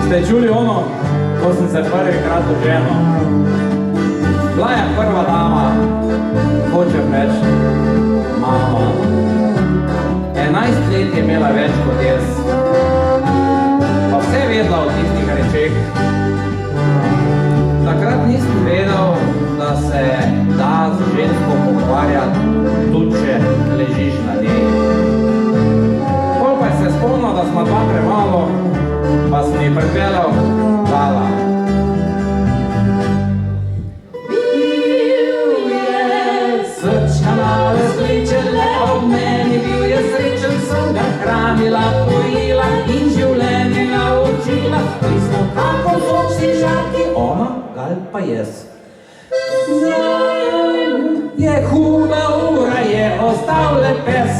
Ste čuli ono, ko sem se prvikrat oženil? Bila je prva dama, hočem reči, mama. 11 let je imela več kot jaz, pa vse vedela o tistih rečeh. Takrat nisem vedel, da se da z žensko pogovarjati, tudi če ležiš na njej. Pol pa se spomnil, da smo dva premalo, pa sem ji pripeljal dala. Bil je srčka male sličele ob meni, bil je srečen, sem ga hranila, pojila in življenje naučila. Mi smo kako so vsi žaki, ona, gal pa jaz. Je huda ura, je ostal le pes.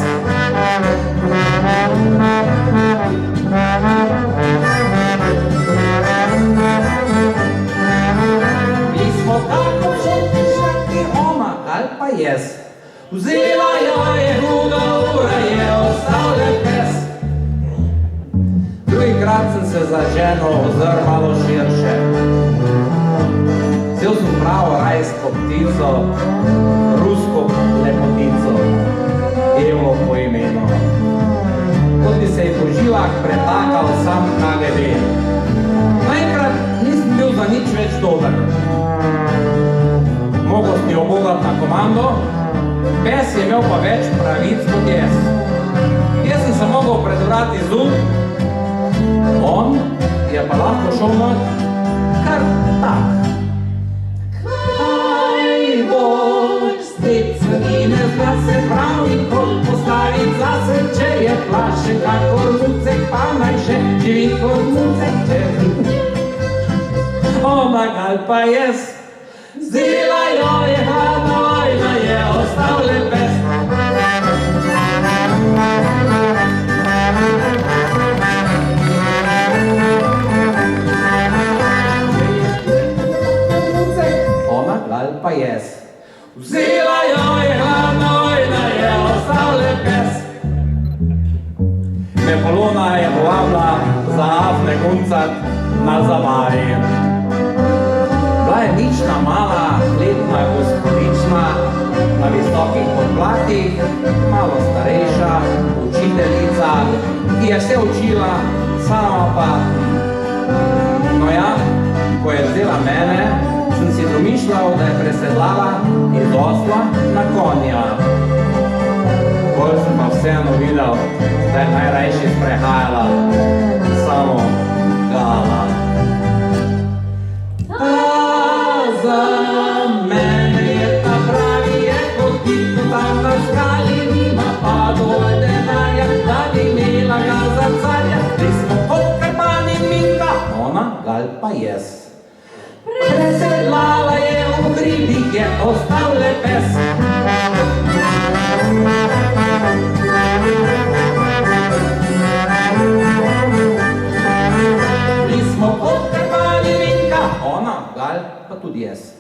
Mi smo tako želti žaki, ona, gal pa jaz. Vzela jo je huda ura, je ostal le pes. Drugikrat sem se za ženo ozrl malo širše. Vzel sem pravo rajsko ptico, rusko lepotico, Evo po imenu. Kot bi se ji po žilah pretakal sam KGB. Naenkrat nisem bil za nič več dober. Mogel sem jo bogat na komando, pes je imel pa več pravic kot jaz. Jaz sem se mogel pred vrati zub, on je pa lahko šel not kar tak. In ne zna se prav nikoli postaviti zase, če je plašen kakor mucek, pa naj še živi kot mucek. Ona gal pa jaz, vzela jo je hladna vojna, je ostal le pes. Ona gal pa jaz, vzela jo je hladna vojna, je ostal le pes. Me Polona je povabila za afne kuncat na zabavi. Bila je nična mala, letna gospodična, na visokih podplatih, malo starejša, učiteljica, ki je vse učila, sama pa. No ja, ko je vzela mene, sem si domišljal, da je presedlala iz osla na konja. Bolj sem pa vseeno videl, da je najrajši sprehajala samo gala. Ta za mene je ta pravi, je kot kitno tam na skali, nima pa dovolj denarja, da bi imela ga za carja. Mi smo kot Krpan in Minka, ona gal pa jaz. Presedlala je v hribih, je ostal le pes. Mi smo kot Krpan in Minka, ona gal pa tudi jaz.